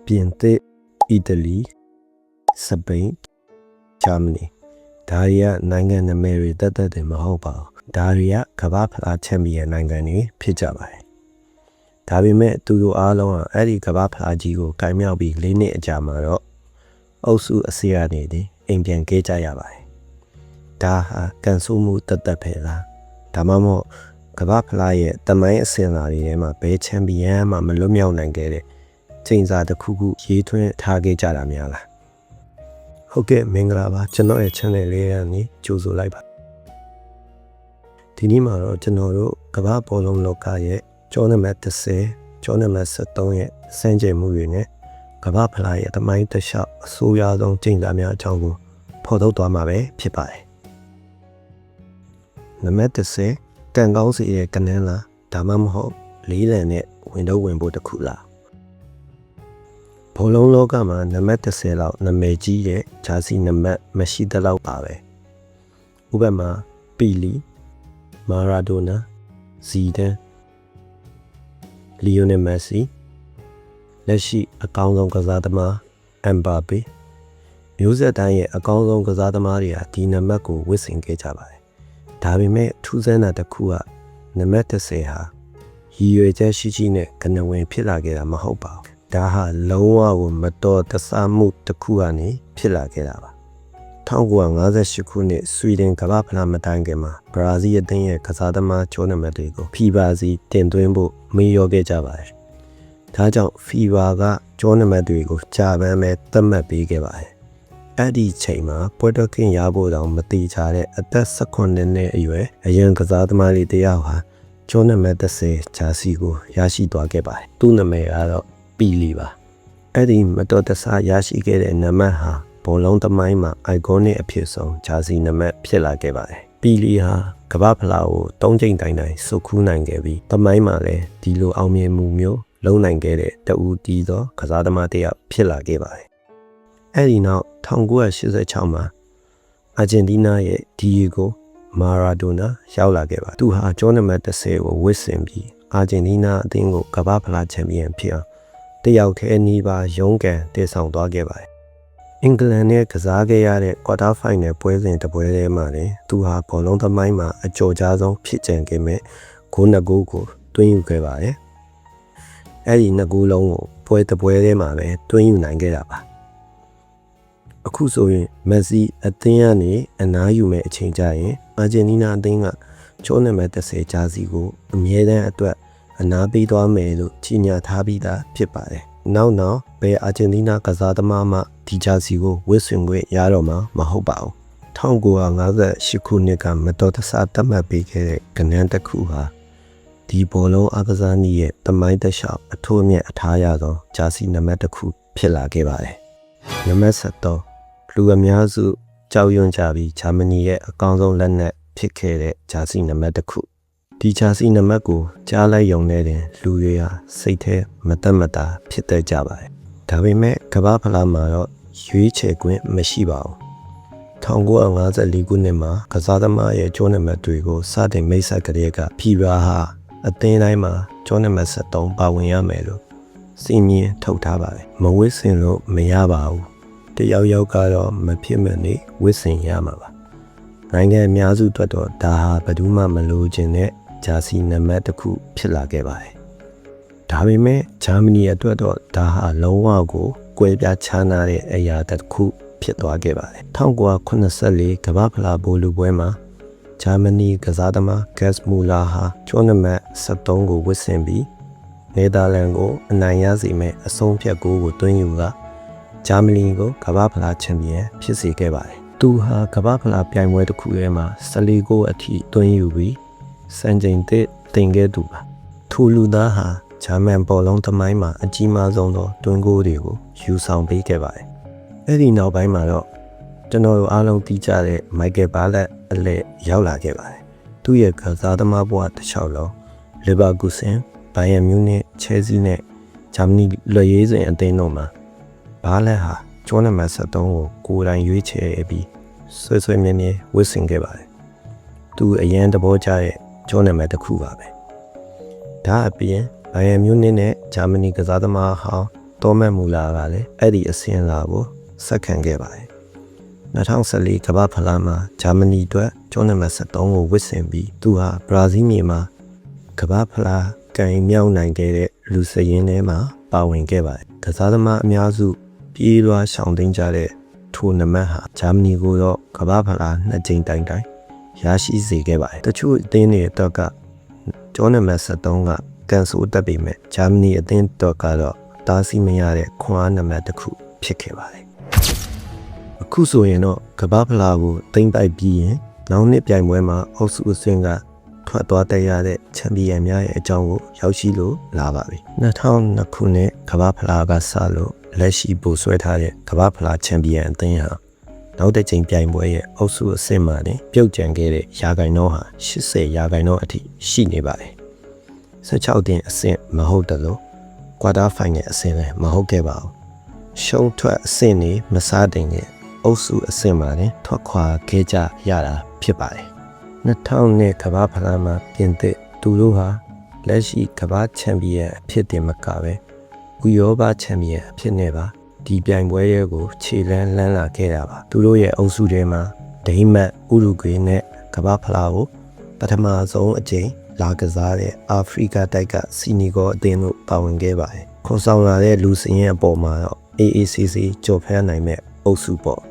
ပြင်သစ်အီတလီစပိန်ဂျာမနီဒါတွေကနိုင်ငံနာမည်တွေတက်တက်တယ်မဟုတ်ပါဘူးဒါတွေကကမ္ဘာဖလားချန်ပီယံနိုင်ငံတွေဖြစ်ကြပါတယ်ဒါပေမဲ့သူတို့အားလုံးကအဲ့ဒီကမ္ဘာဖလားကြီးကိုကင်မြောက်ပြီး၄နှစ်အကြာမှာတော့အုပ်စုအစည်းအဝေးတွေအိမ်ပြန်ခဲ့ကြရပါတယ်ဒါဟာကန်ဆိုးမှုတက်တက်ပဲလားဒါမှမဟုတ်ကမ္ဘာဖလားရဲ့တမိုင်းအစင်အလာတွေထဲမှာဘယ်ချန်ပီယံမှမလွတ်မြောက်နိုင်ခဲ့တဲ့ချိန်စာတစ်ခုခုရေးထွင်းထားခဲ့ကြတာများလားဟုတ်ကဲ့မင်္ဂလာပါကျွန်တော်ရဲ့ channel လေးကနေကြိုဆိုလိုက်ပါဒီနေ့မှာတော့ကျွန်တော်တို့ကမ္ဘာဘောလုံးလောကရဲ့ကျောင်းနံပါတ်30ကျောင်းနံပါတ်73ရဲ့စံချိန်မှုတွေနဲ့ကမ္ဘာဖလားရဲ့တမိုင်းတစ်လျှောက်အဆိုးရွားဆုံးချိန်စာများအကြောင်းကိုဖော်ထုတ်သွားမှာပဲဖြစ်ပါတယ်နံပါတ်30ကန်ကောင်းစီရဲ့ကနန်းလားဒါမှမဟုတ်လေးလံနဲ့ဝင်တော့ဝင်ဖို့တစ်ခုလားဘောလုံးလောကမှာနံပါတ်30လောက်နာမည်ကြီးတဲ့ဂျာစီနံပါတ်မရှိသလောက်ပါပဲဥပမာပီလီမာရာဒိုနာဇီဒန်လီယိုနယ်မက်ဆီလက်ရှိအကောင်းဆုံးကစားသမားအမ်ဘာပေမျိုးဆက်တိုင်းရဲ့အကောင်းဆုံးကစားသမားတွေဟာဒီနံပါတ်ကိုဝတ်ဆင်ခဲ့ကြပါတယ်ဒါပေမဲ့ထူးဆန်းတာတစ်ခုကနံပါတ်30ဟာရည်ရွယ်ချက်ရှိရှိနဲ့ကနဝင်ဖြစ်လာခဲ့တာမဟုတ်ပါဘူးဒါဟာလုံးဝကိုမတော်တဆမှုတစ်ခုကနေဖြစ်လာခဲ့တာပါ1958ခုနှစ်ဆွီဒင်ကမ္ဘာဖလားမတိုင်ခင်မှာဘရာဇီးအသင်းရဲ့ကစားသမားကျော်နံပါတ်တွေကိုဖီဘာစီတင်သွင်းဖို့မေးလျောခဲ့ကြပါတယ်ဒါကြောင့်ဖီဘာကကျော်နံပါတ်တွေကိုကြာပန်းပဲသတ်မှတ်ပေးခဲ့ပါတယ်အဲ့ဒီချိန်မှာပွဲတော်ခင်ရဖို့တောင်မတိချတဲ့အသက်18နှစ်အရွယ်အရင်ကစားသမားလေးတယောက်ဟာကျော်နံပါတ်30ဂျာစီကိုရရှိသွားခဲ့ပါတယ်သူ့နာမည်ကတော့ပီလီပါအဲ့ဒီမတော်တဆရရှိခဲ့တဲ့နံပါတ်ဟာဘောလုံးသမိုင်းမှာ iconic အဖြစ်ဆုံးဂျာစီနံပါတ်ဖြစ်လာခဲ့ပါတယ်ပီလီဟာကမ္ဘာဖလားကို၃ချိန်တိုင်စုခူးနိုင်ခဲ့ပြီးသမိုင်းမှာလည်းဒီလိုအောင်မြင်မှုမျိုးလုံးနိုင်ခဲ့တဲ့တဦးတည်သောကစားသမားတစ်ယောက်ဖြစ်လာခဲ့ပါတယ်အဲ့ဒီနောက်1986မှာအာဂျင်တီးနားရဲ့ဒီယေဂိုမာရာဒိုနာရောက်လာခဲ့ပါသူဟာကျော်နံပါတ်30ကိုဝတ်ဆင်ပြီးအာဂျင်တီးနားအသင်းကိုကမ္ဘာဖလားချန်ပီယံဖြစ်အောင်တယောက်ခဲအနီးပါရုန်းကန်တည်ဆောင်သွားခဲ့ပါတယ်အင်္ဂလန်နဲ့ကစားခဲ့ရတဲ့ quarter final ပွဲစဉ်တစ်ပွဲထဲမှာလည်းသူဟာဘောလုံးသမိုင်းမှာအကျော်ကြားဆုံးဖြစ်ကြံခဲ့မဲ့ဂိုး2ဂိုးကိုသွင်းယူခဲ့ပါတယ်အဲ့ဒီ2ဂိုးလုံးကိုပွဲတစ်ပွဲထဲမှာပဲသွင်းယူနိုင်ခဲ့တာပါအခုဆိုရင်မက်ဆီအသင်းကနေအနားယူမဲ့အချိန်ကျရင်အာဂျင်တီးနားအသင်းကကျော်နံပါတ်30ဂျာစီကိုအမြဲတမ်းအတွက်အနားပေးသွားမယ်လို့ကြီးညာထားပြီးသားဖြစ်ပါတယ်နောက်ဘယ်အာဂျင်တီးနားကစားသမားမှဒီဂျာစီကိုဝတ်ဆင်ခွင့်ရတော့မှာမဟုတ်ပါဘူး1958ခုနှစ်ကမတော်တဆသတ်မှတ်ပေးခဲ့တဲ့ကဏ္ဍတစ်ခုဟာဒီဘောလုံးအားကစားနည်းရဲ့တမိုင်းတစ်လျှောက်အထိုးအမြတ်အထားရသောဂျာစီနံပါတ်တစ်ခုဖြစ်လာခဲ့ပါတယ်နံပါတ်73လူအများစုကြောက်ရွံ့ကြပြီးဂျာမနီရဲ့အကောင်းဆုံးလက်နက်ဖြစ်ခဲ့တဲ့ဂျာစီနံပါတ်တစ်ခုဒီဂျာစီနံပါတ်ကိုကြားလိုက်ရုံနဲ့တင်လူတွေဟာစိတ်ထဲမတက်မတာဖြစ်တတ်ကြပါတယ်ဒါပေမဲ့ကမ္ဘာဖလားမှာတော့ရွေးချယ်ခွင့်မရှိပါဘူး1954ခုနှစ်မှာကစားသမားရဲ့ကျော်နံပါတ်တွေကိုစတင်မိတ်ဆက်ကလေးကဖီဘာဟာအသင်းတိုင်းမှာကျော်နံပါတ်73ပါဝင်ရမယ်လို့စီမင်းထုတ်ထားပါတယ်မဝစ်စင်လို့မရပါဘူးတယောက်ကတော့မဖြစ်မနေဝစ်စင်ရမှာပါနိုင်ငံအများစုအတွက်တော့ဒါဟာဘယ်သူမှမလိုချင်တဲ့ဂျာစီနံပါတ်တစ်ခုဖြစ်လာခဲ့ပါတယ်ဒါပေမဲ့ဂျာမနီအတွက်တော့ဒါဟာလုံးဝကိုကွဲပြားခြားနားတဲ့အရာတစ်ခုဖြစ်သွားခဲ့ပါတယ်1984ကမ္ဘာဖလားဘောလုံးပွဲမှာဂျာမနီကစားသမားဂက်စ်မူလာဟာကျော်နံပါတ်73ကိုဝတ်ဆင်ပြီးနယ်သာလန်ကိုအနိုင်ရစေမဲ့အဆုံးဖြတ်ဂိုးကိုသွင်းယူကဂျာမနီကိုကမ္ဘာဖလားချန်ပီယံဖြစ်စေခဲ့ပါတယ်သူဟာကမ္ဘာဖလားပြိုင်ပွဲတစ်ခုထဲမှာ14ဂိုးအထိသွင်းယူပြီးစံချိန်သစ်တင်ခဲ့သူပါထိုလူသားဟာဂျာမန်ဘောလုံးသမိုင်းမှာအကြီးမားဆုံးသောတွင်းဂိုးတွေကိုယူဆောင်ပေးခဲ့ပါတယ်အဲ့ဒီနောက်ပိုင်းမှာတော့ကျွန်တော်တို့အားလုံးသိကြတဲ့မိုက်ကယ်ဘာလက်အလဲရောက်လာခဲ့ပါတယ်သူ့ရဲ့ကစားသမားဘဝတစ်လျှောက်လုံးလီဗာပူးဆန်ဘိုင်ယန်မြူးနစ်ချဲလ်ဆီးနဲ့ဂျာမနီလွတ်ရေးစဉ်အသင်းတို့မှာဘာလက်ဟာကျော်နံပါတ်73ကိုကိုယ်တိုင်ရွေးချယ်ပြီးဆွဲမြဲမြဲဝတ်ဆင်ခဲ့ပါတယ်သူအရန်သဘောကျတဲ့ကျော်နံပါတ်တစ်ခုပါပဲဒါအပြင်ဘိုင်ယန်မြူးနစ်နဲ့ဂျာမနီကစားသမားဟောင်း多曼穆拉ကလည်းအဲ့ဒီအစင်းလာကိုဆက်ခံခဲ့ပါတယ်2014ကမ္ဘာဖလားမှာဂျာမနီအတွက်ကျောင်းနံပါတ်73ကိုဝစ်ဆင်ပြီးသူဟာဘရာဇီးမြေမှာကမ္ဘာဖလားကန်မြောက်နိုင်ခဲ့တဲ့လူစရင်းထဲမှာပါဝင်ခဲ့ပါတယ်ကစားသမားအများစုပြေးလွှားရှောင်တိန်ကြတဲ့ထိုနံပါတ်ဟာဂျာမနီကိုတော့ကမ္ဘာဖလား2ကြိမ်တိုင်ရရှိစေခဲ့ပါတယ်တချို့အသင်းတွေအတွက်ကကျောင်းနံပါတ်73ကကန်ဆိုတက်ပေမဲ့ဂျာမနီအသင်းအတွက်ကတော့တားဆီးမရတဲ့ခွန်အားနံပါတ်တစ်ခုဖြစ်ခဲ့ပါတယ်အခုဆိုရင်တော့ကမ္ဘာဖလားကိုသိမ်းပိုက်ပြီးရင်နောက်နှစ်ပြိုင်ပွဲမှာအုပ်စုအဆင့်ကထွက်သွားတဲ့ရတဲ့ချန်ပီယံများရဲ့အကြောင်းကိုရောက်ရှိလို့လာပါပြီ2002ခုနှစ်ကမ္ဘာဖလားကစလို့လက်ရှိပို့ဆွဲထားတဲ့ကမ္ဘာဖလားချန်ပီယံအသင်းဟာနောက်တစ်ချိန်ပြိုင်ပွဲရဲ့အုပ်စုအဆင့်မှာတင်ပြုတ်ကျန်ခဲ့တဲ့ရာခိုင်နှုန်းဟာ80%အထိရှိနေပါတယ်16တင်အဆင့်မဟုတ်တယ်လို့ကွာတာဖိုင်နယ်အဆင့်လည်းမဟုတ်ခဲ့ပါဘူးရှုံးထွက်အဆင့်နေမစားတင်တဲ့အုပ်စုအဆင့်မှာတင်ထွက်ခွာခဲ့ကြရတာဖြစ်ပါတယ်2000နဲ့ကမ္ဘာဖလားမှာပြင်သစ်သူတို့ဟာလက်ရှိကမ္ဘာချန်ပီယံအဖြစ်တင်မကပဲဥရောပချန်ပီယံအဖြစ်နဲ့ပါဒီပြိုင်ပွဲရဲကိုခြေလန်းလှမ်းလာခဲ့တာပါသူတို့ရဲ့အုပ်စုထဲမှာဒိန်းမတ်ဥရုဂွေးနဲ့ကမ္ဘာဖလားကိုပထမဆုံးအကြိမ်လာကစားတဲ့အာဖရိကတိုက်ကစီနီဂေါအသင်းတို့ပါဝင်ခဲ့ပါတယ်ခေါ်ဆောင်လာတဲ့လူစင်းရဲ့အပေါ်မှာတော့AACC ကြော်ဖျက်နိုင်မဲ့အုပ်စုပေါ့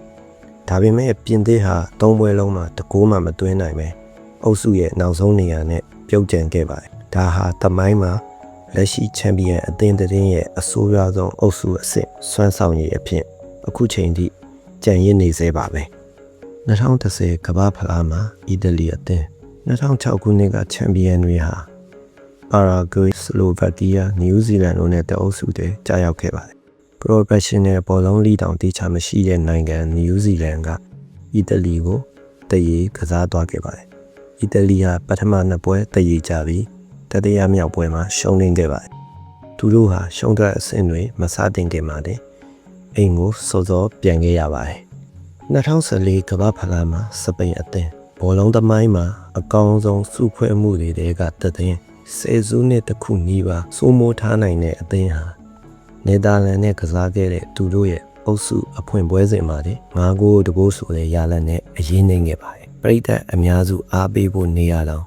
ဒါပေမဲ့ပြင်သစ်ဟာ၃ပွဲလုံးမှာတကိုးမှမသွင်းနိုင်ပဲအုပ်စုရဲ့နောက်ဆုံးနေရာနဲ့ပြုတ်ကျန်ခဲ့ပါတယ်ဒါဟာသမိုင်းမှာလက်ရှိချန်ပီယံအသင်းတင်းရဲ့အဆိုးရွားဆုံးအုပ်စုအဆင့်ဆွမ်းဆောင်ရည်အဖြစ်အခုချိန်ထိကြံရစ်နေသေးပါပဲ2010ကမ္ဘာဖလားမှာအီတလီအသင်း2006ခုနှစ်ကချန်ပီယံတွေဟာပါရာဂွေးစလိုဗက်ကီးယားနယူးဇီလန်တို့နဲ့တအုပ်စုတွေကြာရောက်ခဲ့ပါတယ်ပရိုဖက်ရှင်နယ်ဘောလုံးလီတောင်တိချာမရှိတဲ့နိုင်ငံနယူးဇီလန်ကအီတလီကိုတရေကစားသွားခဲ့ပါတယ်အီတလီဟာပထမ2ပွဲတရေကြပြီးတတိယမြောက်ပွဲမှာရှုံးနိမ့်ခဲ့ပါတယ်သူတို့ဟာရှုံးတဲ့အဆင့်တွေမစားတင်ခင်မှာတင်အိမ်ကိုစောစောပြန်ခဲ့ရပါတယ်2014ကမ္ဘာဖလားမှာစပိန်အသင်းဘောလုံးသမိုင်းမှာအကောင်းဆုံးစုဖွဲ့မှုတွေကတသိန်းဆယ်စုနှစ်တစ်ခုနီးပါးစိုးမိုးထားနိုင်တဲ့အသင်းဟာနယ်သာလန်နဲ့ကစားခဲ့တဲ့သူတို့ရဲ့အုပ်စုအဖွင့်ပွဲစဉ်မှာ5ဂိုးတကိုးဆိုတဲ့ရလဒ်နဲ့အရေးနိမ့်ခဲ့ပါတယ်ပရိသတ်အများစုအားပေးဖို့နေရတော့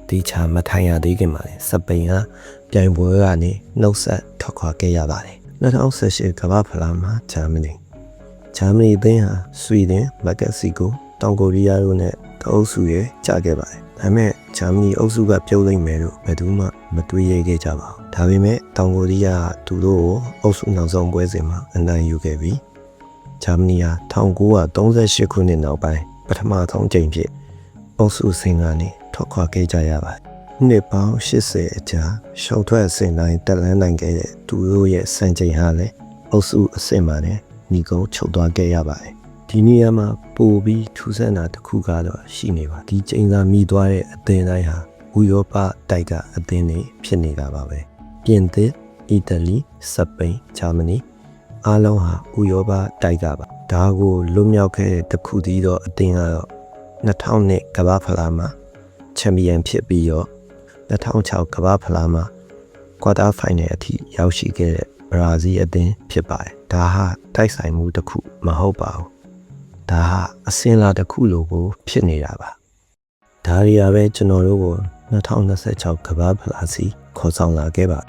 ဒီချာမထိုင်ရသေးခင်ပါတယ်စပိန်ကပြိုင်ပွဲကနေနှုတ်ဆက်ထွက်ခွာခဲ့ရပါတယ်2018ကမ္ဘာဖလားမှာဂျာမနီအသင်းဟာဆွီဒင်မက္ကဆီကိုတောင်ကိုရီးယားတို့နဲ့တအုပ်စုရဲ့ကြာခဲ့ပါတယ်ဒါပေမဲ့ဂျာမနီအုပ်စုကပြုတ်လိမ့်မယ်လို့ဘယ်သူမှမတွေးရခဲ့ကြပါဘူးဒါပေမဲ့တောင်ကိုရီးယားကသူတို့ကိုအုပ်စုနောက်ဆုံးပွဲစဉ်မှာအနိုင်ယူခဲ့ပြီးဂျာမနီဟာ1938ခုနှစ်နောက်ပိုင်းပထမဆုံးကြိမ်ဖြစ်အုပ်စုအဆင့်ကနေထွက်ခွာခဲ့ကြရပါတယ်နှစ်ပေါင်း80အကြာရှုံးထွက်အဆင့်တိုင်းတက်လန်းနိုင်ခဲ့တဲ့သူတို့ရဲ့စံချိန်ဟာလည်းအုပ်စုအဆင့်မှာနဲ့ညီကုန်းချုပ်သွားခဲ့ရပါတယ်ဒီနေရာမှာပိုပြီးထူးဆန်းတာတစ်ခုကတော့ရှိနေပါဒီချိန်သာမိသွားတဲ့အသင်းတိုင်းဟာဥရောပတိုက်ကအသင်းတွေဖြစ်နေတာပါပဲပြင်သစ်အီတလီစပိန်ဂျာမနီအားလုံးဟာဥရောပတိုက်ကပါဒါကိုလွတ်မြောက်ခဲ့တဲ့တစ်ခုတည်းသောအသင်းကတော့2000ကမ္ဘာဖလားမှာချန်ပီယံဖြစ်ပြီးတော့2006ကမ္ဘာဖလားမှာကွာတာဖိုင်နယ်အထိရောက်ရှိခဲ့တဲ့ဘရာဇီးအသင်းဖြစ်ပါတယ်ဒါဟာတိုက်ဆိုင်မှုတစ်ခုမဟုတ်ပါဘူးဒါဟာအစင်လာတစ်ခုလိုကိုဖြစ်နေတာပါဒါရီယာပဲကျွန်တော်တို့ကို2026ကမ္ဘာဖလားစီခေါ်ဆောင်လာခဲ့ပါ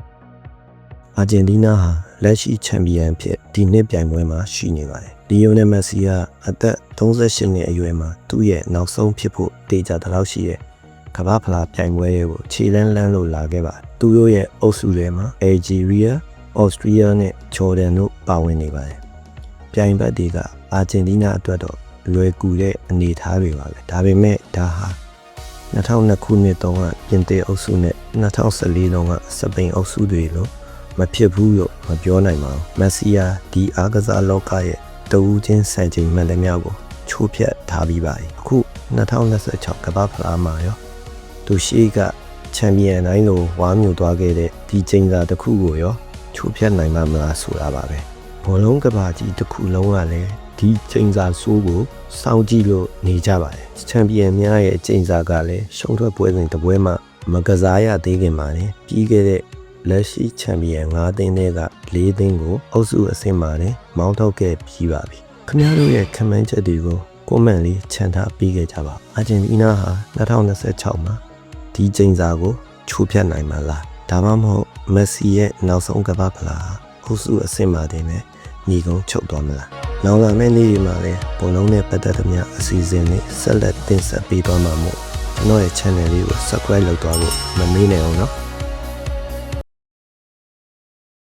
အာဂျင်တီးနားဟာလက်ရှိချန်ပီယံဖြစ်ဒီနှစ်ပြိုင်ပွဲမှာရှိနေပါတယ်လီယိုနယ်မက်ဆီကအသက်38နှစ်အရွယ်မှာသူ့ရဲ့နောက်ဆုံးဖြစ်ဖို့တေချာတလောက်ရှိတဲ့ကမ္ဘာဖလားပြိုင်ပွဲကိုခြေလန်းလို့လာခဲ့ပါသူတို့ရဲ့အုပ်စုထဲမှာအယ်ဂျီးရီးယားဩစတြီးယားနဲ့ဂျော်ဒန်တို့ပါဝင်နေပါတယ်ပြိုင်ဘက်တွေကအာဂျင်တီးနားအတွက်တော့လွယ်ကူတဲ့အနေအထားတွေပါပဲဒါပေမဲ့ဒါဟာ2002ခုနှစ်တုန်းကပြင်သစ်အုပ်စုနဲ့2014တုန်းကစပိန်အုပ်စုတွေလို့မဖြစ်ဘူးလို့မပြောနိုင်ပါဘူးမက်ဆီယာဒီအားကစားလောကရဲ့တဦးချင်းစံချိန်မှန်သမျှကိုချိုးဖျက်ထားပြီးပါပြီအခု2026ကမ္ဘာဖလားမှာရောသူရှိကချန်ပီယံတိုင်းလိုဝါမျိုးသွားခဲ့တဲ့ဒီချိန်သာတစ်ခုကိုရောချိုးဖျက်နိုင်မှာမလားဆိုတာပါပဲဘောလုံးကဘာကြီးတစ်ခုလုံးကလည်းဒီချိန်စာဆိုးကိုစောင့်ကြည့်လို့နေကြပါတယ်ချန်ပီယံများရဲ့ချိန်စာကလည်းရှုံးထွက်ပွဲစဉ်တစ်ပွဲမှမကစားရသေးခင်မှာလည်းပြီးခဲ့တဲ့ လက်ရှိချန်ပီယံ9သင်းတွေက4သင်းကိုအုပ်စုအဆင့်မှာတင်မောင်းထုတ်ခဲ့ပြီးပါပြီခင်ဗျားတို့ရဲ့ခန့်မှန်းချက်တွေကိုကွန်မန့်လေးချန်ထားပေးခဲ့ကြပါအာဂျင်တီးနားဟာ2026မှာဒီချိန်စာကိုချိုးဖျက်နိုင်မှာလားဒါမှမဟုတ်မက်ဆီရဲ့နောက်ဆုံးကမ္ဘာဖလားအုပ်စုအဆင့်မှာတင်ပဲညီကုန်းချုပ်သွားမလားနောက်လာမယ့်နေ့တွေမှာလည်းပုံလုံးနဲ့ပတ်သက်သမျှအစီအစဉ်တွေဆက်လက်တင်ဆက်ပေးသွားမှာမို့ကျွန်တော်ရဲ့ channel လေးကို subscribe လုပ်သွားဖို့မမေ့နဲ့အောင်နော်